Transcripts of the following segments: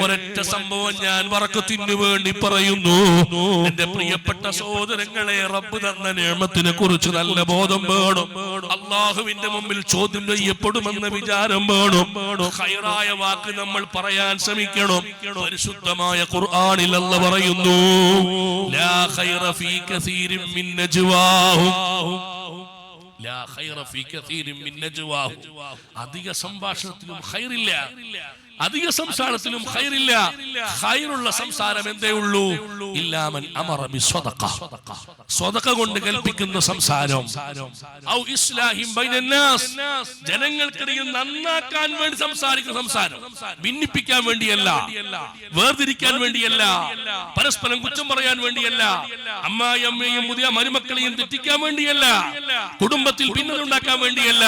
ഒരൊറ്റ സംഭവം ഞാൻ ബറക്കത്തിന് വേണ്ടി പറയുന്നു. എന്റെ പ്രിയപ്പെട്ട സഹോദരങ്ങളെ, റബ്ബ് തന്ന നിഅമത്തിനെ കുറിച്ച് നല്ല ബോധം വേണം. അള്ളാഹുവിന്റെ മുമ്പിൽ ചോദ്യം ചെയ്യപ്പെടുമെന്ന വിചാരം വേണം. ഖൈറായ വാക്ക് നമ്മൾ പറയാൻ ശ്രമിക്കണം. പരിശുദ്ധമായ ഖുർആനിൽ അല്ലാഹ് പറയുന്നു, ലാ ഖൈറ ഫീ കസീരിൻ മിൻ നജ്വാഹും, ലാ ഖൈറ ഫീ കസീരിൻ മിൻ നജ്വാഹും. അധിക സംഭാഷണത്തിലും ഖൈറില്ല, അധിക സംസാരത്തിലും ഖൈറില്ല. ഖൈറുള്ള സംസാരം എന്തേ ഉള്ളൂ? ഇല്ലാ മൻ അമറ ബിസ്സദഖ, സ്വദഖ കൊണ്ട് കൽപ്പിക്കുന്ന സംസാരം. ഔ ഇസ്ലാഹിൻ ബൈനന്നാസ്, ജനങ്ങൾക്കിടയിൽ നന്നാക്കാൻ വേണ്ടി സംസാരിക്കുന്ന സംസാരം. ഭിന്നിപ്പിക്കാൻ വേണ്ടിയല്ല, വേർതിരിക്കാൻ വേണ്ടിയല്ല, പരസ്പരം കുറ്റം പറയാൻ വേണ്ടിയല്ല, അമ്മായി അമ്മയും പുതിയ മരുമക്കളെയും തെറ്റിക്കാൻ വേണ്ടിയല്ല, കുടുംബത്തിൽ ഭിന്നത ഉണ്ടാക്കാൻ വേണ്ടിയല്ല,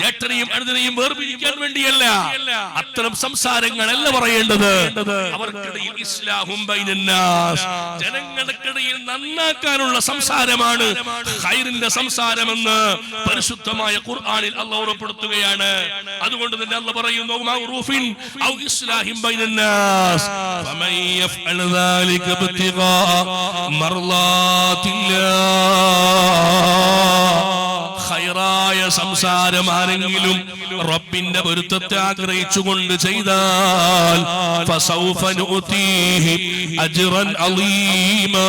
ജേഷ്ഠനെയും അനുജനെയും വേർപിരിക്കാൻ വേണ്ടിയല്ല. അത്തരം സംസാരങ്ങളല്ല പറയേണ്ടത്. അവർക്കിടയിൽ ഇസ്ലാഹും ബൈനന്നാസ്, ജനങ്ങൾക്കിടയിൽ നന്നാക്കാനുള്ള സംസാരമാണ് ഖൈറിന്റെ സംസാരമെന്ന് പരിശുദ്ധമായ ഖുർആനിൽ അല്ലാഹ് ഉറപ്പെടുത്തുകയാണ്. അതുകൊണ്ട് തന്നെ അല്ലാഹ് പറയുന്നു, മഅറൂഫിൻ ഔ ഇസ്ലാഹിൻ ബൈനന്നാസ് ഫമൻ യഫ്അൽ ദാലിക ഇബ്തിഗാ മർളാത്തില്ലാഹ്. ഖൈറായ സംസാരം ആരെങ്കിലും റബ്ബിന്റെ പൊരുത്തത്തെ ആഗ്രഹിച്ചുകൊണ്ട് ചെയ്താൽ ഫസൗഫ നുഅതീഹി അജ്റൻ അളീമാ,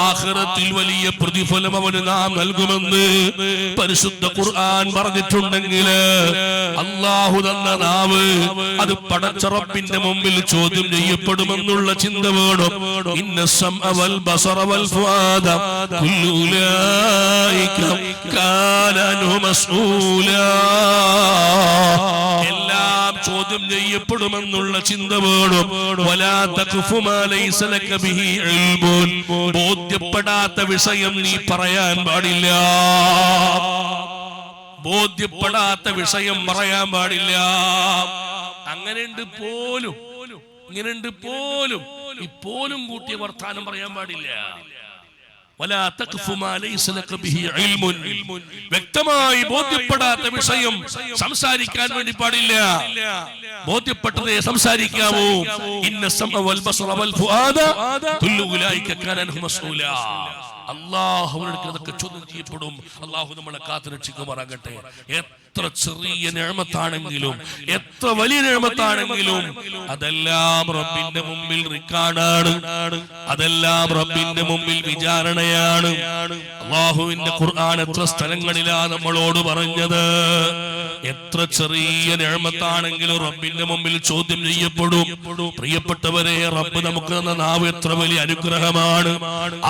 ആഖിറത്തിൽ വലിയ പ്രതിഫലം അവന് നാം നൽകുമെന്ന് പരിശുദ്ധ ഖുർആൻ പറഞ്ഞിട്ടുണ്ടെങ്കിൽ അല്ലാഹു തന്ന നാവ് അത് പടച്ച റബ്ബിന്റെ മുമ്പിൽ ചോദ്യം ചെയ്യപ്പെടുമെന്നുള്ള ചിന്ത വേണം. ഇന്ന സമഅ വൽ ബസറ വൽ ഫുആദ കുല്ലു ഉലൈക കാന അൻഹു മസ്ഊലാ, എല്ലാം ചോദ്യം ചെയ്യപ്പെടുമെന്നുള്ള ചിന്ത വേണം. വലാ തഖ്ഫു മാ ലൈസ ലക ബിഹി ഇൽമുൻ, ബോധ്യപ്പെടാത്ത വിഷയം നീ പറയാൻ പാടില്ല, ബോധ്യപ്പെടാത്ത വിഷയം പറയാൻ പാടില്ല. അങ്ങനെയുണ്ട് പോലും, ഇങ്ങനെയുണ്ട് പോലും, ഇപ്പോലും കൂട്ടിയ വർത്താനം പറയാൻ പാടില്ല. വലാ തഖ്ഫു മാ ലൈസ ലക ബിഹി ഇൽമുൻ, വ്യക്തമായി ബോധ്യപ്പെടാത്ത വിഷയം സംസാരിക്കാൻ വേണ്ടി പാടില്ല. ബോധ്യപ്പെട്ടതേ സംസാരിക്കാവൂ. ഇന്ന സമഅ വൽ ബസറ വൽ ഫുആദ കുല്ലു ഉലൈക കാന അൻഹു മസ്ഊലാ. അല്ലാഹുവിനോട് ഇതൊക്കെ ചോദ്യം ചെയ്യപ്പെടും. അല്ലാഹു നമ്മളെ കാത്തുരക്ഷിക്കുമാറാകട്ടെ. എത്ര ചെറിയ നിഅമത്താണെങ്കിലും എത്ര വലിയ നിഅമത്താണെങ്കിലും അതെല്ലാം റബ്ബിന്റെ മുമ്പിൽ റിക്കാർഡാണ്, അതെല്ലാം റബ്ബിന്റെ മുമ്പിൽ വിചാരണയാണ്. അല്ലാഹുവിന്റെ ഖുർആൻ എത്ര സ്ഥലങ്ങളിലാ നമ്മളോട് പറഞ്ഞത്. എത്ര ചെറിയ നിഅമത്താണെങ്കിലും റബ്ബിന്റെ മുമ്പിൽ ചോദ്യം ചെയ്യപ്പെടും. പ്രിയപ്പെട്ടവരെ, റബ്ബ് നമുക്ക് തന്ന നാവ് എത്ര വലിയ അനുഗ്രഹമാണ്.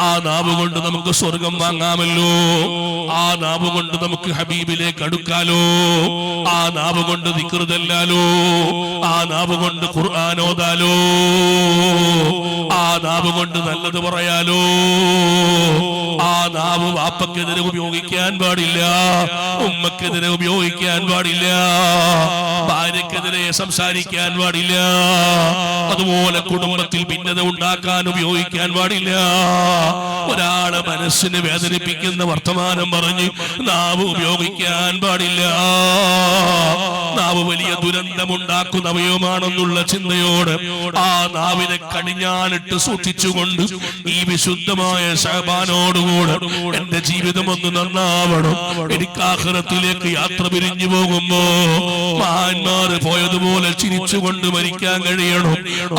ആ നാവ് കൊണ്ട് നമുക്ക് സ്വർഗം വാങ്ങാമല്ലോ, ആ നാവ് കൊണ്ട് നമുക്ക് ഹബീബിലേക്ക് അടുക്കാലോ, ആ നാവ് കൊണ്ട് ദിക്ർ ചൊല്ലാലോ, ആ നാവ് കൊണ്ട് ഖുർആൻ ഓതാലോ, ആ നാവ് കൊണ്ട് നല്ലത് പറയാലോ. ആ നാവ് വാപ്പക്കെതിരെ ഉപയോഗിക്കാൻ പാടില്ല, ഉമ്മക്കെതിരെ ഉപയോഗിക്കാൻ പാടില്ല, ഭാര്യക്കെതിരെ സംസാരിക്കാൻ പാടില്ല, അതുപോലെ കുടുംബത്തിൽ ഭിന്നത ഉണ്ടാക്കാൻ ഉപയോഗിക്കാൻ പാടില്ല. ഒരാളെ മനസ്സിനെ വേദനിപ്പിക്കുന്ന വർത്തമാനം പറഞ്ഞ് നാവ് ഉപയോഗിക്കാൻ പാടില്ല. നാവ് വലിയ ദുരന്തമുണ്ടാക്കുന്ന അവയവമാണെന്നുള്ള ചിന്തയോട് ആ നാവിനെ കടിഞ്ഞാണിട്ട് സൂക്ഷിച്ചുകൊണ്ട് ഈ വിശുദ്ധമായ ശഅബാനോടുകൂടെ എന്റെ ജീവിതം ഒന്ന് നന്നാവണം. എനിക്ക് ആഖിറത്തിലേക്ക് യാത്ര പിരിഞ്ഞു പോകുമ്പോ മഹാന്മാര് പോയതുപോലെ ചിരിച്ചുകൊണ്ട് മരിക്കാൻ കഴിയണം.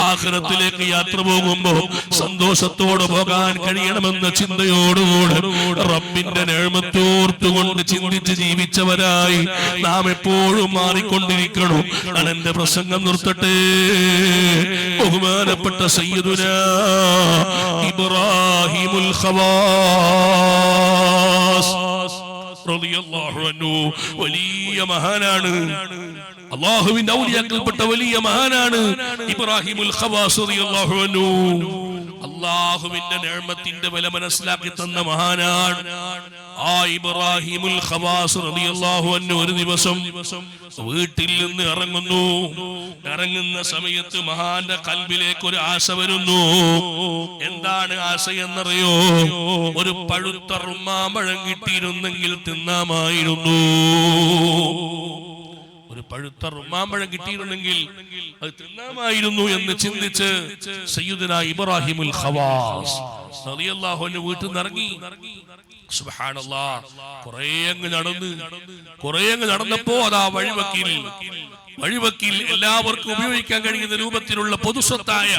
ആഖിറത്തിലേക്ക് യാത്ര പോകുമ്പോ സന്തോഷത്തോടെ പോകാൻ കഴിയണമെന്ന ചിന്തയോടുകൂടെ റബ്ബിന്റെ നിഅമത്തോർത്തുകൊണ്ട് ചിന്തിച്ച് ജീവിച്ചവരായി നാം എപ്പോഴും മാറിക്കൊണ്ടിരിക്കണം. ഞാൻ എന്റെ പ്രസംഗം നിർത്തട്ടെ. ബഹുമാനപ്പെട്ട സയ്യിദുനാ ഇബ്രാഹിമുൽ ഖവാസ് റളിയല്ലാഹു അൻഹു വലിയ മഹാനാണ്, അല്ലാഹുവിന്റെ ഔലിയാക്കൾപ്പെട്ട വലിയ മഹാനാണ് ഇബ്രാഹിമുൽ ഖവാസ് റളിയല്ലാഹു അൻഹു. അല്ലാഹുവിന്റെ നിഅമത്തിന്റെ വില മനസ്സിലാക്കി തന്ന മഹാനാണ് ആ ഇബ്രാഹിമുൽ ഖവാസ് റളിയല്ലാഹു അൻഹു. ഒരു ദിവസം വീട്ടിൽ നിന്ന് ഇറങ്ങുന്നു. ഇറങ്ങുന്ന സമയത്ത് മഹാന്റെ കൽബിലേക്ക് ഒരു ആശ വരുന്നു. എന്താണ് ആശ എന്നറിയോ? ഒരു പഴുത്ത റുമ്മാമ്പഴം കിട്ടിയിരുന്നെങ്കിൽ തിന്നാമായിരുന്നു. ഒരു പഴുത്ത റുമ്മാമ്പഴം കിട്ടിയിരുന്നെങ്കിൽ അത് തിന്നാമായിരുന്നു എന്ന് ചിന്തിച്ച് സയ്യിദുനാ ഇബ്രാഹിമുൽ ഖവാസ് റളിയല്ലാഹു അൻഹു വീട്ടിൽ നിന്ന് ഇറങ്ങി. സുബ്ഹാനല്ലാഹ്, കുറേ അങ്ങ് നടന്നപ്പോ അതാ വഴിവക്കിൽ എല്ലാവർക്കും ഉപയോഗിക്കാൻ കഴിയുന്ന രൂപത്തിലുള്ള പൊതുസ്വത്തായ,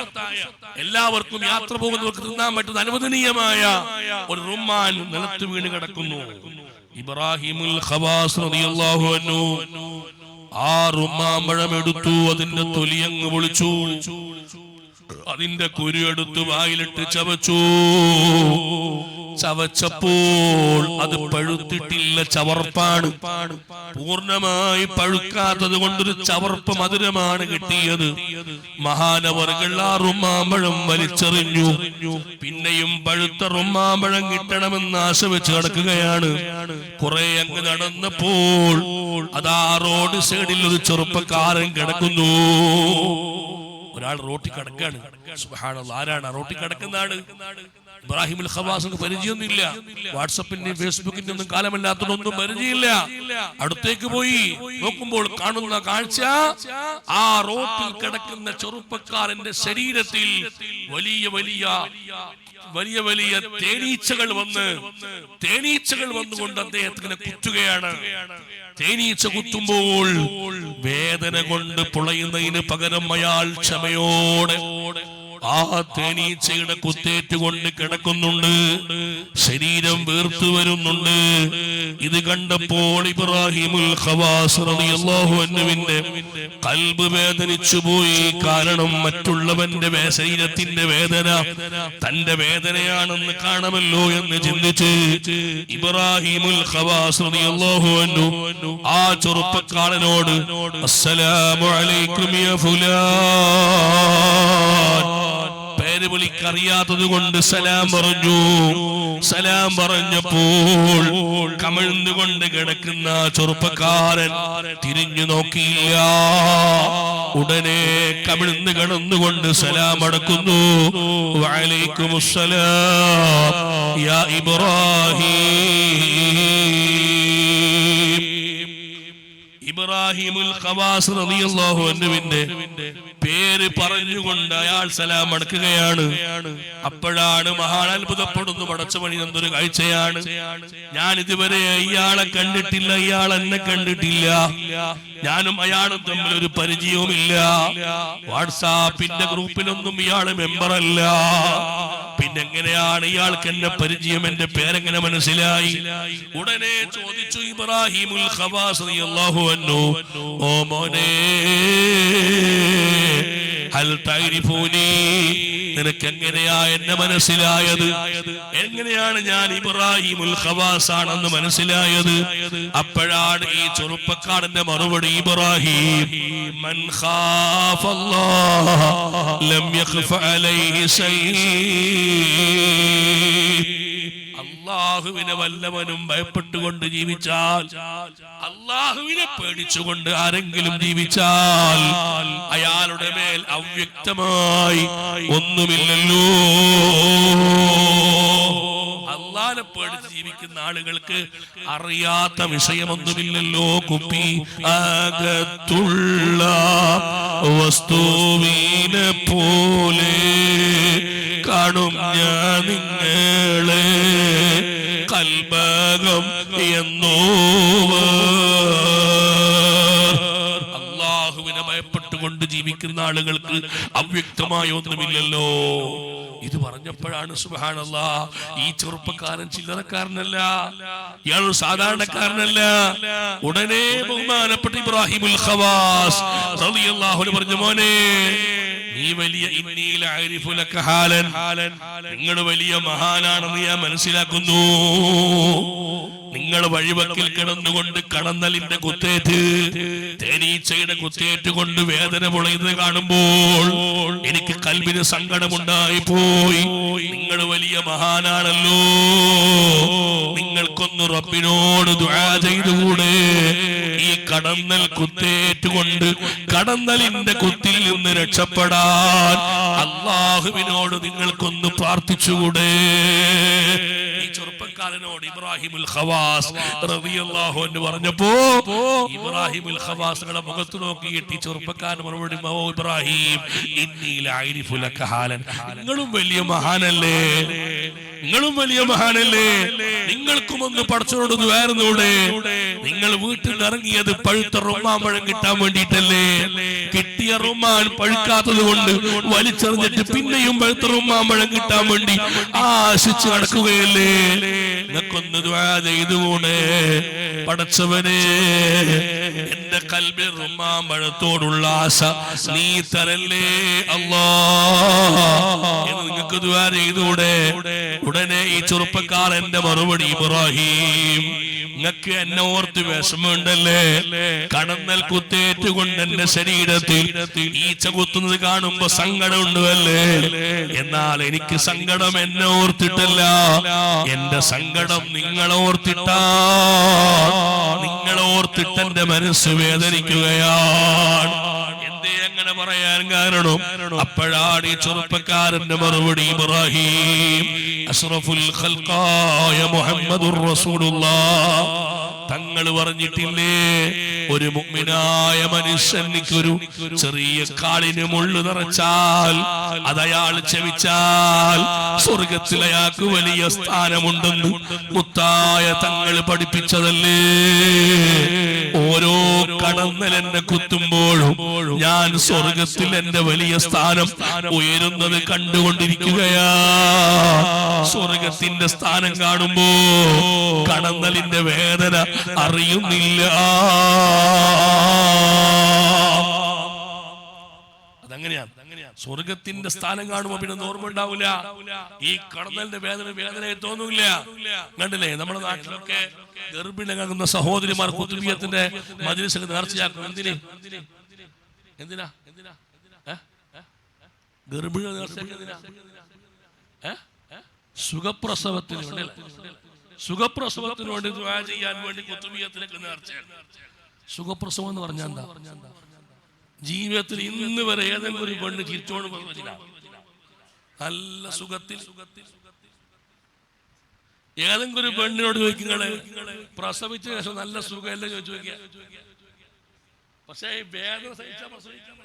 എല്ലാവർക്കും യാത്ര പോകുന്നവർക്ക് തിന്നാൻ പറ്റുന്ന അനുവദനീയമായ ഒരു റുമ്മാൻ നിലത്ത് വീണ് കിടക്കുന്നു. ഇബ്രാഹിമുൽ ഖവാസ് റളിയല്ലാഹു അൻഹു ആ റുമ്മാമ്പഴം എടുത്തു, അതിന്റെ തൊലിയങ്ങ് പൊളിച്ചു, അതിന്റെ കുരു എടുത്ത് വായിലിട്ട് ചവച്ചപ്പോൾ അത് പഴുത്തിട്ടില്ല, ചവർപ്പാണ്. പൂർണ്ണമായി പഴുക്കാത്തത് കൊണ്ടൊരു ചവർപ്പ് മധുരമാണ് കിട്ടിയത്. മഹാനവർകൾ ആ റുമ്മാമ്പഴം വലിച്ചെറിഞ്ഞു. പിന്നെയും പഴുത്ത റുമ്മാമ്പഴം കിട്ടണമെന്ന് ആശ വെച്ച് നടക്കുകയാണ്. കുറെ അങ്ങ് നടന്നപ്പോൾ അതാ റോഡ് സൈഡിൽ ഒരു ചെറുപ്പക്കാരൻ കിടക്കുന്നു. ഒരാൾ റോട്ടിൽ കിടക്കാണ്. സുബ്ഹാനല്ലാഹ്, ആരാണ് റോട്ടിൽ കിടക്കുന്നതാണ്? ഇബ്രാഹിമുൽ ഖവാസിന് പരിചയമൊന്നുമില്ല, വാട്സപ്പിന്റെയും ഫേസ്ബുക്കിന്റെ ഒന്നും കാലമല്ലാത്തതൊന്നും പരിചയമില്ല. അടുത്തേക്ക് പോയി നോക്കുമ്പോൾ കാണുന്ന കാഴ്ച, ആ റോട്ടിൽ കിടക്കുന്ന ചെറുപ്പക്കാരന്റെ ശരീരത്തിൽ വലിയ വലിയ തേനീച്ചകൾ വന്നുകൊണ്ട് അദ്ദേഹത്തിനെ കുത്തുകയാണ്. തേനീച്ച കുത്തുമ്പോൾ വേദന കൊണ്ട് പുളയുന്നതിന് പകരം അയാൾ ക്ഷമയോടെ ആ തേനീച്ചയുടെ കുത്തേറ്റുകൊണ്ട് കിടക്കുന്നുണ്ട്. ശരീരം വീർത്തു വരുന്നുണ്ട്. ഇത് കണ്ടപ്പോൾ ഇബ്രാഹിമുൽ ഖവാസ് റളിയല്ലാഹു അൻഹുവിന്റെ ഖൽബ് വേദനിച്ചു പോയി. കാരണം മറ്റുള്ളവന്റെ ശരീരത്തിന്റെ വേദന തന്റെ വേദനയാണെന്ന് കാണുമല്ലോ എന്ന് ചിന്തിച്ച് ഇബ്രാഹിമുൽ ഖവാസ് റളിയല്ലാഹു അൻഹു ആ ചെറുപ്പക്കാരനോട് അസ്സലാമു അലൈക്കും യാ ഫുലാൻ, പേര് വിളിക്കറിയാത്തത് കൊണ്ട് സലാം പറഞ്ഞു. സലാം പറഞ്ഞപ്പോൾ കമിഴ്ന്നുകൊണ്ട് കിടക്കുന്ന ചെറുപ്പക്കാരൻ തിരിഞ്ഞു നോക്കിയില്ല. ഉടനെ കമിഴ്ന്ന് കിടന്നുകൊണ്ട് സലാം അടക്കുന്നു. വഅലൈക്കുമുസ്സലാം യാ ഇബ്രാഹിം. ഇബ്രാഹിമുൽ ഖവാസ് റളിയല്ലാഹു അൻഹുവിന്റെ പേര് പറഞ്ഞുകൊണ്ട് അയാൾ സലാം അടക്കുകയാണ്. അപ്പോഴാണ് മഹാൻ അത്ഭുതപ്പെടുന്നു, പടച്ചവൻ എന്തൊരു കാഴ്ചയാണ്! ഞാൻ ഇതുവരെ ഇയാളെ കണ്ടിട്ടില്ല, ഇയാൾ എന്നെ കണ്ടിട്ടില്ല, ഞാനും അയാളും തമ്മിൽ ഒരു പരിചയവുമില്ല. വാട്സാപ്പിന്റെ ഗ്രൂപ്പിലൊന്നും ഇയാള് മെമ്പറല്ല. പിന്നെങ്ങനെയാണ് ഇയാൾക്ക് എന്നെ പരിചയം? എന്റെ പേരെങ്ങനെ മനസ്സിലായി? ഉടനെ ചോദിച്ചു ഇബ്രാഹിമുൽ ഖവാസ് റളിയല്ലാഹു അൻഹു, ഓ മോനെ, ഹൽ തഅരിഫൂനി, നിനക്ക് എങ്ങനെയാ എന്നെ മനസ്സിലായത്? എങ്ങനെയാണ് ഞാൻ ഇബ്രാഹിമുൽ ഖവാസ് ആണെന്ന് മനസ്സിലായത്? അപ്പോഴാണ് ഈ ചെറുപ്പക്കാരന്റെ മറുപടി, ഇബ്രാഹിം മൻ ഖാഫല്ലാഹ ലം യഖ്ഫ അലൈഹി അല്ലാഹുവിനെ വല്ലവനും ഭയപ്പെട്ടുകൊണ്ട് ജീവിച്ചാൽ, അല്ലാഹുവിനെ പേടിച്ചുകൊണ്ട് ആരെങ്കിലും ജീവിച്ചാൽ അയാളുടെ മേൽ അവ്യക്തമായി ഒന്നുമില്ലല്ലോ. അല്ലാഹുവിനെ പേടിച്ച് ജീവിക്കുന്ന ആളുകൾക്ക് അറിയാത്ത വിഷയമൊന്നുമില്ലല്ലോ. കുപ്പി അകത്തുള്ള വസ്തുവിനെ പോലെ കാണും ഞാൻ നിങ്ങളെ, കൽബകം അല്ലാഹുവിനെ ഭയപ്പെട്ടുകൊണ്ട് ജീവിക്കുന്ന ആളുകൾക്ക് അവ്യക്തമായ ഒന്നുമില്ലല്ലോ. ഇത് പറഞ്ഞപ്പോഴാണ് സുബ്ഹാനല്ലാഹ്, ഈ ചെറുപ്പക്കാരൻ ചില്ലറക്കാരനല്ല, ഇയാൾ സാധാരണക്കാരനല്ല. ഉടനെ ബഹുമാനപ്പെട്ട ഇബ്രാഹിമുൽ ഖവാസ് റളിയല്ലാഹു അൻഹു പറഞ്ഞു, മോനെ, നീ വലിയ നിങ്ങൾ വലിയ മഹാനാണെന്ന് ഞാൻ മനസ്സിലാക്കുന്നു. നിങ്ങൾ വഴിവക്കിൽ കിടന്നുകൊണ്ട് കടന്നലിന്റെ കുത്തേറ്റ്, തേനീച്ചയുടെ കുത്തേറ്റ് കൊണ്ട് വേദന പൊളയുന്നത് കാണുമ്പോൾ എനിക്ക് കൽബിന് സങ്കടമുണ്ടായി പോയി. നിങ്ങൾ വലിയ മഹാനാണല്ലോ, നിങ്ങൾക്കൊന്ന് റബ്ബിനോട് ദുആ ചെയ്തുകൂടെ? ഈ കടന്നൽ കുത്തേറ്റുകൊണ്ട് കടന്നലിന്റെ കുത്തിൽ നിന്ന് രക്ഷപ്പെടാൻ അല്ലാഹുവിനോട് നിങ്ങൾക്കൊന്ന് പ്രാർത്ഥിച്ചുകൂടെ? ഈ ചെറുപ്പക്കാരൻ ചെറുപ്പക്കാരനോട് ഇബ്രാഹിമുൽ ഖവാസ് റളിയല്ലാഹു അൻഹു പറഞ്ഞപ്പോ ഇബ്രാഹിമുൽ ഖവാസുകളുടെ മുഖത്ത് നോക്കിയിട്ട് ഈ ചെറുപ്പക്കാരൻ മറുപടി, ഓ ഇബ്രാഹിം, ഇന്നി ലഅരിഫു ലക ഹാലൻ, നിങ്ങളും വലിയ മഹാനല്ലേ, നിങ്ങളും വലിയ മഹാനല്ലേ, നിങ്ങൾക്കും ഒന്ന് പടച്ചവനോട് ദുആയിരുന്നൂടെ? നിങ്ങൾ വീട്ടിൽ നിന്ന് ഇറങ്ങിയത് പഴുത്ത റുമ്മാമ്പഴം കിട്ടാൻ വേണ്ടിയിട്ടല്ലേ? കിട്ടിയ റുമ്മാൻ പഴുക്കാത്തത് കൊണ്ട് വലിച്ചെറിഞ്ഞിട്ട് പിന്നെയും പഴുത്ത റുമ്മാമ്പഴം കിട്ടാൻ വേണ്ടി ആശിച്ച് നടക്കുകയല്ലേ? നിങ്ങൾക്കൊന്ന് ദുആ ചെയ്തുകൂടെ? പടച്ചവനെ, എന്റെ കൽബിൽ റുമ്മാമ്പഴത്തോടുള്ള ആശ നീ തരല്ലേ അല്ലാഹ് എന്ന് നിങ്ങൾക്ക് ദുആ ചെയ്തുകൂടെ? ഉടനെ ഈ ചെറുപ്പക്കാരന്റെ മറുപടി, ഇബ്രാഹിം, നിങ്ങൾക്ക് എന്നെ ഓർത്ത് വിഷമമുണ്ടല്ലേ? കടന്നൽ കുത്തേറ്റുകൊണ്ട് എന്റെ ശരീരത്തിൽ ഈച്ച കുത്തുന്നത് കാണുമ്പോ സങ്കടമുണ്ട് അല്ലേ? എന്നാൽ എനിക്ക് സങ്കടം എന്നെ ഓർത്തിട്ടല്ല, എന്റെ സങ്കടം നിങ്ങളോർത്തിട്ടാ. നിങ്ങളോർത്തിട്ട് എന്റെ മനസ്സ് വേദനിക്കുകയാണ്. എന്തേ അങ്ങനെ പറയാൻ കാരണം? അപ്പോഴാണ് ഈ ചെറുപ്പക്കാരന്റെ മറുപടി, ഇബ്രാഹിം, അഷ്റഫുൽ ഖൽഖായ മുഹമ്മദുർ റസൂലുള്ളാഹ് തങ്ങൾ പറഞ്ഞിട്ടില്ലേ, ഒരു മുഅ്മിനായ മനുഷ്യനിക്കൊരു ചെറിയ കാലിന് മുള്ളു നിറച്ചാൽ അതയാൾ ചെവിച്ചാൽ സ്വർഗത്തിൽ അയാൾക്ക് വലിയ സ്ഥാനമുണ്ടെന്ന് മുത്തായ തങ്ങൾ പഠിപ്പിച്ചതല്ലേ? ഓരോ കടന്നൽ എന്നെ കുത്തുമ്പോഴും ഞാൻ സ്വർഗത്തിൽ എന്റെ വലിയ സ്ഥാനം ഉയരുന്നത് കണ്ടുകൊണ്ടിരിക്കുകയാ. സ്വർഗത്തിന്റെ സ്ഥാനം കാണുമ്പോ കടന്നലിന്റെ വേദന അറിയുന്നില്ല. അതങ്ങനെയാണ്. സ്വർഗത്തിന്റെ സ്ഥാനം കാണുമ്പോ പിന്നെ ഓർമ്മ ഉണ്ടാവില്ല. ഈ കടന്നലിന്റെ വേദനയെ തോന്നൂല്ല. കണ്ടില്ലേ, നമ്മുടെ നാട്ടിലൊക്കെ ഗർഭിണിയാകുന്ന സഹോദരിമാർ ഖുതുബിയത്തിന്റെ മജ്‌ലിസിൽ നേർച്ചയാക്കും. എന്തിനാ ഗർഭിണി നേർച്ചയാക്കുന്നതിനാ? സുഖപ്രസവത്തിന് വേണ്ടി ദുആ ചെയ്യാൻ വേണ്ടി ഖുതുബിയത്തിലേക്ക് നേർച്ചയാണ്. സുഖപ്രസവം എന്ന് പറഞ്ഞാൽ എന്താ? ജീവിതത്തിൽ ഇന്ന് വരെ ഏതെങ്കിലും ഒരു പെണ്ണ് ചിരിച്ചോണ്ട് പ്രസവിച്ചില്ല? നല്ല സുഖത്തിൽ ഏതെങ്കിലും ഒരു പെണ്ണിനോട് ചോദിക്കുങ്ങള് പ്രസവിച്ച ശേഷം നല്ല സുഖമല്ലേ ചോദിച്ചു നോക്കിയ? പക്ഷേ വേദന സഹിച്ച പ്രസവിക്കാൻ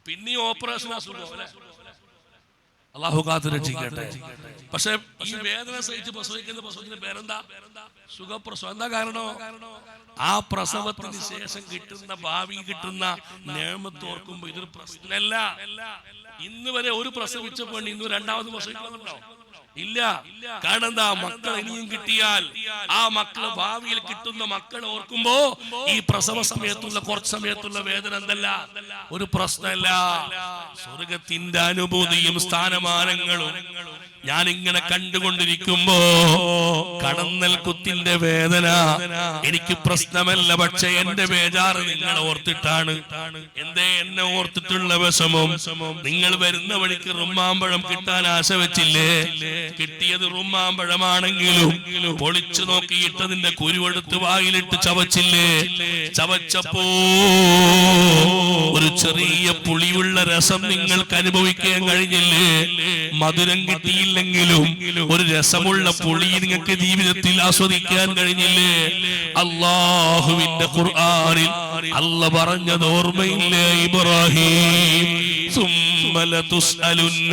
പിന്നെ ഓപ്പറേഷൻ അസുഖം അല്ലെ? അല്ലാഹു കാത്തു രക്ഷിക്കട്ടെ. പക്ഷെ ഈ വേദന സഹിച്ച് പ്രസവിക്കുന്ന പ്രസവത്തിന്റെ പേരെന്താ? സുഖപ്രസവം. എന്താ കാരണം? ആ പ്രസവത്തിന് ശേഷം കിട്ടുന്ന ഭാവി കിട്ടുന്ന നിഅമത്ത് ഓർക്കുമ്പോ ഇതൊരു പ്രശ്നമല്ല. ഇന്ന് വരെ ഒരു പ്രസവിച്ച പെണ്ണ് ഇന്ന് രണ്ടാമത് പ്രസവിക്കുന്നുണ്ടോ? ഇല്ല. കാരണം എന്താ? മക്കൾ ഇനിയും കിട്ടിയാൽ ആ മക്കള് ഭാവിയിൽ കിട്ടുന്ന മക്കളെ ഓർക്കുമ്പോ ഈ പ്രസവ സമയത്തുള്ള കുറച്ച് സമയത്തുള്ള വേദന എന്തല്ല ഒരു പ്രശ്നമല്ല. സ്വർഗത്തിന്റെ അനുഭൂതിയും സ്ഥാനമാനങ്ങളും ഞാൻ ഇങ്ങനെ കണ്ടുകൊണ്ടിരിക്കുമ്പോ കടന്നൽ കുത്തിന്റെ വേദന എനിക്ക് പ്രശ്നമല്ല. പക്ഷെ എന്റെ ബേജാറ് നിങ്ങളെ ഓർത്തിട്ടാണ്. എന്തേ എന്നെ ഓർത്തിട്ടുള്ള വിഷമം? നിങ്ങൾ വരുന്ന വഴിക്ക് റുമ്മാമ്പഴം കിട്ടാൻ ആശ വെച്ചില്ലേ? കിട്ടിയത് റുമ്മാമ്പഴമാണെങ്കിലും പൊളിച്ചു നോക്കിയിട്ടതിന്റെ കുരുവെടുത്ത് വായിലിട്ട് ചവച്ചില്ലേ? ചവച്ചപ്പോ ഒരു ചെറിയ പുളിയുള്ള രസം നിങ്ങൾക്ക് അനുഭവിക്കാൻ കഴിഞ്ഞില്ലേ? മധുരം കിട്ടിയില്ലെങ്കിലും ഒരു രസമുള്ള പുളി നിങ്ങൾക്ക് ജീവിതത്തിൽ ആസ്വദിക്കാൻ കഴിഞ്ഞില്ലേ? അല്ലാഹുവിന്റെ ഖുർആനിൽ അല്ലാഹ് പറഞ്ഞത് ഓർമ്മയില്ലേ? ഇബ്രാഹിം ثم لتسألن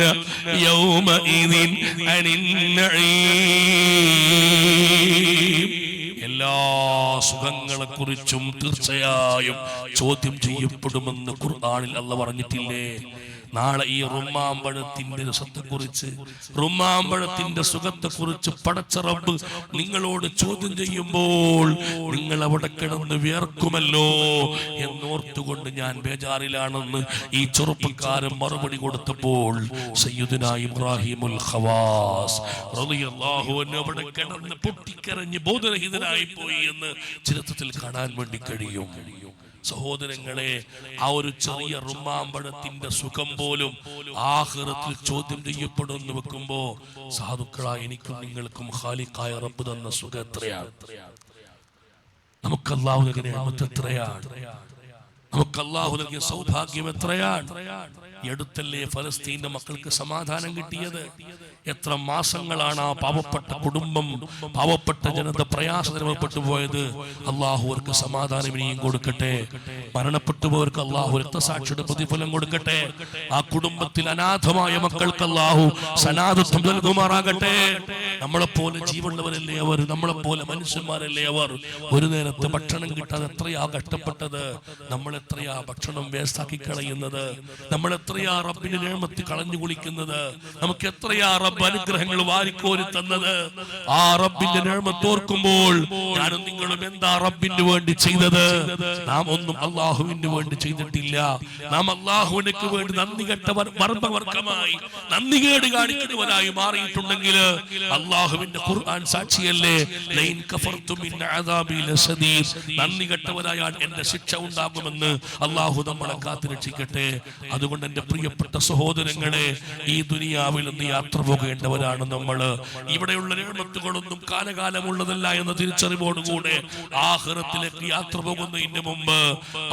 يومئذ عن النعيم. എല്ലാ സുഖങ്ങളെ കുറിച്ചും തീർച്ചയായും ചോദ്യം ചെയ്യപ്പെടുമെന്ന് ഖുർആനിൽ അല്ലാഹ് പറഞ്ഞിട്ടില്ലേ? നാളെ ഈ റുമ്മാമ്പഴത്തിന്റെ രസത്തെക്കുറിച്ച്, റുമ്മാമ്പഴത്തിന്റെ സുഖത്തെക്കുറിച്ച് പടച്ച റബ്ബ് നിങ്ങളോട് ചോദ്യം ചെയ്യുമ്പോൾ നിങ്ങൾ അവിടെ കിടന്ന് വിയർക്കുമല്ലോ എന്നോർത്തുകൊണ്ട് ഞാൻ ബേജാറിലാണെന്ന് ഈ ചെറുപ്പക്കാരൻ മറുപടി കൊടുത്തപ്പോൾ സയ്യിദുനാ ഇബ്രാഹിമുൽ ഖവാസ് റളിയല്ലാഹു അൻഹു അവിടെ കിടന്ന് പൊട്ടിക്കരഞ്ഞ് ബോധരഹിതനായി പോയി എന്ന് ചരിത്രത്തിൽ കാണാൻ വേണ്ടി കഴിയും. സഹോദരങ്ങളെ, ആ ഒരു ചെറിയ റുമ്മാമ്പഴത്തിന്റെ സുഖം പോലും ആഖിറത്തിൽ ചോദ്യം ചെയ്യപ്പെടുമെന്ന് വെക്കുമ്പോ സാധുക്കളായ എനിക്കും നിങ്ങൾക്കും ഖാലിഖായ റബ്ബ് തന്ന സുഖം എത്രയാണ്? നമുക്ക് അല്ലാഹു നൽകിയ നിഅമത്ത് എത്രയാണ്? നമുക്ക് അല്ലാഹു നൽകിയ സൗഭാഗ്യം എത്രയാണ്. എടുത്തല്ലേ ഫലസ്തീന്റെ മക്കൾക്ക് സമാധാനം കിട്ടിയത്. എത്ര മാസങ്ങളാണ് ആ പാവപ്പെട്ട കുടുംബം, പാവപ്പെട്ട ജനത പ്രയാസത്തിൽപ്പെട്ടു പോയത്. അള്ളാഹു അവർക്ക് സമാധാനം ഇനിയും കൊടുക്കട്ടെ. മരണപ്പെട്ടു പോയവർക്ക് അള്ളാഹു രക്തസാക്ഷിയുടെ പ്രതിഫലം കൊടുക്കട്ടെ. ആ കുടുംബത്തിൽ അനാഥമായ മക്കൾക്ക് അള്ളാഹു സനാഥത്വം നൽകുമാറാകട്ടെ. നമ്മളെപ്പോലെ ജീവനുള്ളവരല്ലേ അവർ, നമ്മളെപ്പോലെ മനുഷ്യന്മാരല്ലേ അവർ. ഒരു നേരത്തെ ഭക്ഷണം കിട്ടാതെ എത്രയാ കഷ്ടപ്പെട്ടത്. നമ്മൾ എത്രയാ ഭക്ഷണം വേസ്റ്റാക്കി കളയുന്നത്. നമ്മൾ എത്രയാ റബ്ബിന്റെ നിഅമത്ത് കളഞ്ഞു കുളിക്കുന്നത്. നമുക്ക് എത്രയാ റബ്ബ് അനുഗ്രഹങ്ങൾ വാരിക്കോരി തന്നത്. ആ റബ്ബിന്റെ നിഅമത്ത് ഓർക്കുമ്പോൾ ഞാനും നിങ്ങളും എന്താ റബ്ബിന് വേണ്ടി ചെയ്തത്? നാം ഒന്നും അള്ളാഹുവിന് വേണ്ടി ചെയ്തിട്ടില്ല. നാം അള്ളാഹുവിനക്ക് വേണ്ടി നന്ദി കെട്ടവർ മർമ്മവർഗമായി നന്ദികേട് കാണിക്കുന്നവരായി മാറിയിട്ടുണ്ടെങ്കിൽ അള്ളാഹുവിന്റെ ഖുർആൻ സാക്ഷിയല്ലേ, ലൈൻ കഫർതും മിൻ അദാബി ലശദീദ്, നന്ദി കെട്ടവരായാൽ എന്റെ ശിക്ഷ ഉണ്ടാകുമെന്ന് അള്ളാഹു നമ്മളെ കാത്തുരക്ഷിക്കട്ടെ. അതുകൊണ്ട് എന്റെ പ്രിയപ്പെട്ട സഹോദരങ്ങളെ, ഈ ദുനിയാവിൽ നിന്ന് യാത്ര പോകേണ്ടവരാണ് നമ്മൾ. ഇവിടെയുള്ള നിഅമത്തുകളൊന്നും കാലകാലമുള്ളതല്ല എന്ന തിരിച്ചറിവോടുകൂടെ ആഖിറത്തിലേക്ക് യാത്ര പോകുന്നതിന് മുമ്പ്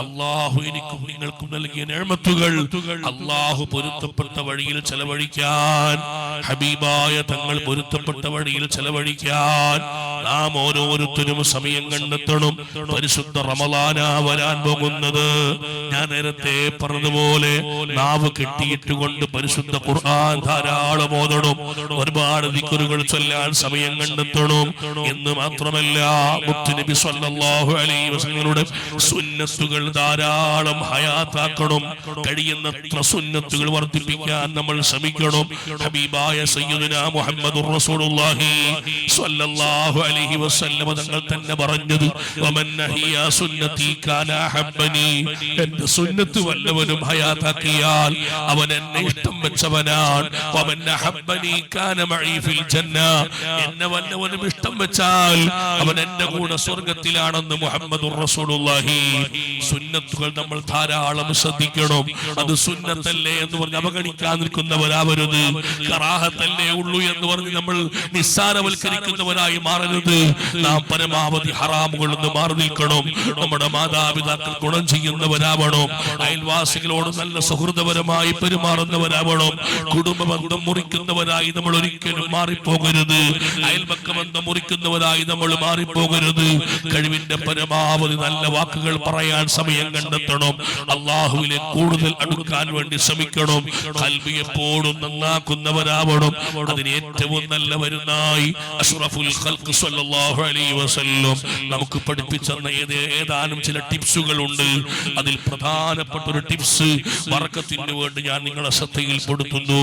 അള്ളാഹു എനിക്കും നിങ്ങൾക്കും നൽകിയ നിഅമത്തുകൾ അള്ളാഹു പൊരുത്തപ്പെട്ട വഴിയിൽ ചെലവഴിക്കാൻ, ഹബീബായ തങ്ങൾ പൊരുത്തപ്പെട്ട വഴിയിൽ ചെലവഴിക്കാൻ നാം ഓരോരുത്തരും സമയം കണ്ടെത്തണം. പരിശുദ്ധ റമളാനാ വരാൻ പോകുന്നത്. ഞാൻ നേരത്തെ പറഞ്ഞതുപോലെ നാവ് കെട്ടിയിട്ടുകൊണ്ട് പരിശുദ്ധ ഖുർആൻ ധാരാളം ഓതണം. ഒരുപാട് ദിക്റുകൾ ചൊല്ലാൻ സമയം കണ്ടെത്തണം. എന്ന് മാത്രമല്ല, മുത്തുനബി സ്വല്ലല്ലാഹു അലൈഹി വസല്ലമയുടെ സുന്നത്തുകൾ ധാരാളം ഹയാത്താക്കണം. കഴിയുന്നത്ര സുന്നത്തുകൾ വർദ്ധിപ്പിക്കാൻ നമ്മൾ ശ്രമിക്കണം. ഹബീബായ സയ്യിദുനാ മുഹമ്മദുർ റസൂലുള്ളാഹി സ്വല്ലല്ലാഹു അലൈഹി വസല്ലം തങ്ങൾ തന്നെ പറഞ്ഞത്, വമൻ നഹിയാ സുന്നതി കാന ഹബ്ബനി, എന്റെ സുന്നത്ത് വല്ലവനും ഹയാത്താക്കിയാൽ അവൻ എന്നെ ഇഷ്ടം വെച്ചവനാണ്. വമൻ ഹബ്ബനി കാന മഈ ഫിൽ ജന്ന, എന്നെ വല്ലവനും ഇഷ്ടം വെച്ചാൽ അവൻ എന്റെ കൂടെ സ്വർഗ്ഗത്തിലാണെന്ന് മുഹമ്മദുർ റസൂലുള്ളാഹി. സുന്നത്തുകൾ നമ്മൾ ധാരാളം ശ്രദ്ധിക്കണം. അത് സുന്നത്തല്ലേ എന്ന് പറഞ്ഞ് അവഗണിക്കാൻ നിൽക്കുന്നവരാവരുത്. കറാഹത്തല്ലേ ഉള്ളൂ എന്ന് പറഞ്ഞ് നമ്മൾ നിസ്സാരവൽക്കരിക്കുന്നവരായി മാറരുത്. നാം പരമാവധി ഹറാമുകളിൽ നിന്ന് മാറി നിൽക്കണം. നമ്മുടെ മാതാപിതാക്കൾ ഗുണം ചെയ്യുന്നവരാവണം. അയൽവാസികളോട് നല്ല സൗഹൃദപരമായി പെരുമാറുന്നവരാവണം. കുടുംബ ബന്ധം മുറിക്കുന്നവരായി നമ്മൾ ഒരിക്കലും മാറിപ്പോകരുത്. അയൽപക്ക ബന്ധം മുറിക്കുന്നവരായി നമ്മൾ മാറിപ്പോകരുത്. കഴിവിന്റെ പരമാവധി നല്ല വാക്കുകൾ പറയാൻ സമയം കണ്ടെത്തണം. അള്ളാഹുവിലെ കൂടുതൽ അടുക്കാൻ വേണ്ടി ശ്രമിക്കണം. ഖൽബ് എപ്പോഴും നന്നാക്കുന്നവരാവണം. അതിന് ഏറ്റവും നല്ലവരുന്നായി അഷ്റഫുൽ ഖൽഖ് സ്വല്ലല്ലാഹു അലൈഹി വസല്ലം നമുക്ക് പഠിപ്പിച്ചെന്ന ഏതാനും ചില ടിപ്സുകൾ ഉണ്ട്. അതിൽ പ്രധാനപ്പെട്ട ഒരു ടിപ്സ് ബർക്കത്തിന് വേണ്ടി ഞാൻ നിങ്ങളെ ശ്രദ്ധയിൽപ്പെടുത്തുന്നു.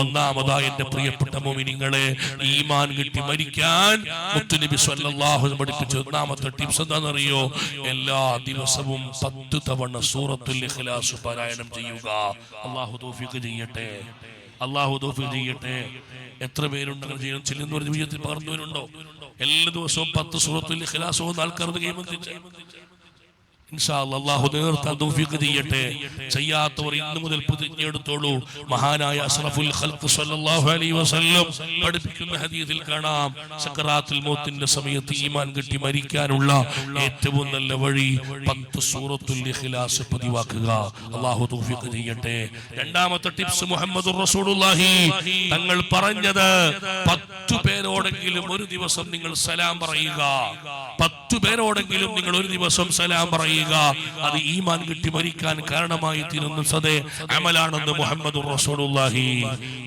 ഒന്നാമതായി എന്റെ പ്രിയപ്പെട്ട മുഅ്മിനീങ്ങളെ, ഈമാൻ കിട്ടി മരിക്കാൻ മുത്തുനബി സ്വല്ലല്ലാഹു അലൈഹി വസല്ലം പഠിപ്പിച്ച ഒന്നാമത്തെ ടിപ്സ് എന്താണെന്നറിയോ? എല്ലാ ദിവസവും 10 തവണ സൂറത്തുൽ ഇഖ്ലാസ് പാരായണം ചെയ്യുക. അല്ലാഹു തൗഫീഖ് ചെയ്യട്ടെ. അല്ലാഹു തൗഫീഖ് ചെയ്യട്ടെ. എത്ര പേരുണ്ട് അങ്ങനെ ചെയ്യണം ചെല്ലുന്നവർ ജീവിതത്തിൽ പകർന്നവരുണ്ടോ? എല്ലാ ദിവസവും 10 സൂറത്തുൽ ഇഖ്ലാസ് ഓതുന്ന ആൾക്കാർക്ക് കൈമന്തിച്ച് ഇൻഷാ അല്ലാഹ് അല്ലാഹു നേർത്താൻ തൗഫീഖ് ചെയ്യട്ടെ. ചെയ്യാത്തവർ ഇന്നു മുതൽ പ്രതിജ്ഞ എടുത്തോളൂ. മഹാനായ അഷ്റഫുൽ ഖൽഖ് സ്വല്ലല്ലാഹു അലൈഹി വസല്ലം പഠിപ്പിക്കുന്ന ഹദീസിൽ കാണാം, സക്കറാത്തുൽ മൗത്തിന്റെ സമയത്ത് ഈമാൻ കിട്ടി മരിക്കാനുള്ള ഏറ്റവും നല്ല വഴി 10 സൂറത്തുൽ ഇഖ്ലാസ് പതിവാക്കുക. അല്ലാഹു തൗഫീഖ് ചെയ്യട്ടെ. രണ്ടാമത്തെ ടിപ്സ് മുഹമ്മദുർ റസൂലുള്ളാഹി തങ്ങൾ പറഞ്ഞത്, 10 പേരോടെങ്കിലും ഒരു ദിവസം നിങ്ങൾ സലാം പറയുക. 10 പേരോടെങ്കിലും നിങ്ങൾ ഒരു ദിവസം സലാം പറയുക. അത് ഈമാൻ കിട്ടി മരിക്കാൻ കാരണമായി തീരുന്ന സദേ അമലാണെന്ന് മുഹമ്മദുർ റസൂലുള്ളാഹി.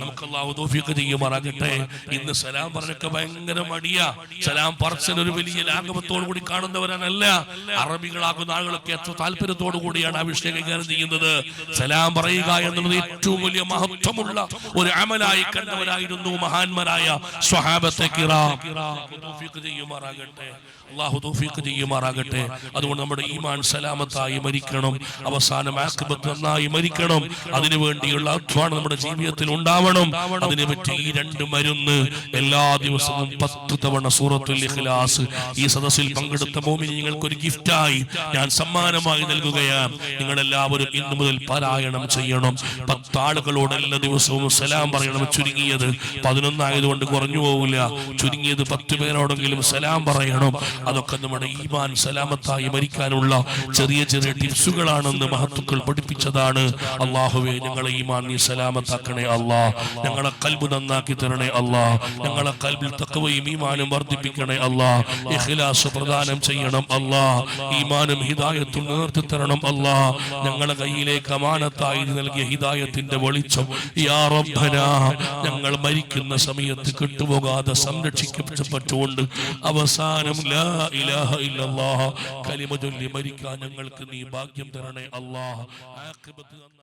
നമുക്ക് അല്ലാഹു തൗഫീഖ് ചെയ്യുമാറാകട്ടെ. ഇന്ന് സലാം പറഞ്ഞൊക്കെ ഭയങ്കര മടിയാ. സലാം പറച്ചിൽ ഒരു വലിയ ലാഘവത്തോടു കൂടി കാണുന്നവരല്ല. അറബികളാകുന്ന ആളുകളൊക്കെ എത്ര താല്പര്യത്തോടു കൂടിയാണ് ആ വിഷയം കൈകാര്യം ചെയ്യുന്നത്. സലാം പറയുക എന്നുള്ളത് ഏറ്റവും വലിയ മഹത്വമുള്ള ഒരു അമലായി കണ്ടവരായിരുന്നു മഹാന്മാരായ സ്വഹാബത്തെ കിറാം. തൗഫീഖ് ചെയ്യുമാറാകട്ടെ. അല്ലാഹു തൗഫീഖ് ചെയ്യുമാറാകട്ടെ. അതുകൊണ്ട് നമ്മുടെ ഈമാൻ സലാമത്തായി മരിക്കണം. അവസാനം ആഖിബത്ത് നന്നായി മരിക്കണം. അതിനുവേണ്ടിയുള്ള അധ്വാനം നമ്മുടെ ജീവിതത്തിൽ ഉണ്ടാവണം. അതിനെ പറ്റി ഈ 2 മരുന്ന് എല്ലാ ദിവസവും 10 തവണ സൂറത്തുൽ ഇഖ്ലാസ് ഈ സദസ്സിൽ പങ്കെടുത്ത മുഅ്മിനീങ്ങൾക്ക് ഒരു ഗിഫ്റ്റായി ഞാൻ സമ്മാനമായി നൽകുകയാണ്. നിങ്ങൾ എല്ലാവരും ഇന്നു മുതൽ പാരായണം ചെയ്യണം. 10 ആളുകളോട് എല്ലാ ദിവസവും സലാം പറയണം. ചുരുങ്ങിയത് 11 ആയതുകൊണ്ട് കുറഞ്ഞു പോകില്ല. ചുരുങ്ങിയത് 10 പേരോടെങ്കിലും സലാം പറയണം. അതൊക്കെ നമ്മുടെ ഈമാൻ സലാമത്തായി മരിക്കാനുള്ള ചെറിയ ചെറിയ ടിപ്സുകളാണെന്ന് മഹത്തുക്കൾ പഠിപ്പിച്ചതാണ്. അള്ളാഹുവേ, ഞങ്ങളെ ഈമാൻ നീ സലാമത്താക്കണേ അല്ലാ. ഞങ്ങളെ ഖൽബ് നന്നാക്കി തരണേ അല്ലാ. ഞങ്ങളെ ഖൽബിൽ തഖ്വയും ഈമാനും വർദ്ധിപ്പിക്കണേ അല്ലാ. ഇഖ്ലാസ് പ്രദാനം ചെയ്യണം അല്ലാ. ഈമാനും ഹിദായത്തും നേർത്തി തരണം അല്ലാ. ഞങ്ങളെ കയ്യിലേക്ക് അമാനത്തായി നൽകിയ ഹിദായത്തിന്റെ വെളിച്ചം യാ റബ്ബനാ ഞങ്ങൾ മരിക്കുന്ന സമയത്ത് കെട്ടുപോകാതെ സംരക്ഷിക്കപ്പെട്ടുകൊണ്ട് അവസാനം ലാ ഇലാഹ ഇല്ലല്ലാഹ് കലിമ ചൊല്ലി മരിക്കാൻ ഞങ്ങൾക്ക് നീ ഭാഗ്യം തരണേ അല്ലാഹ്. ആഖിബത്ത്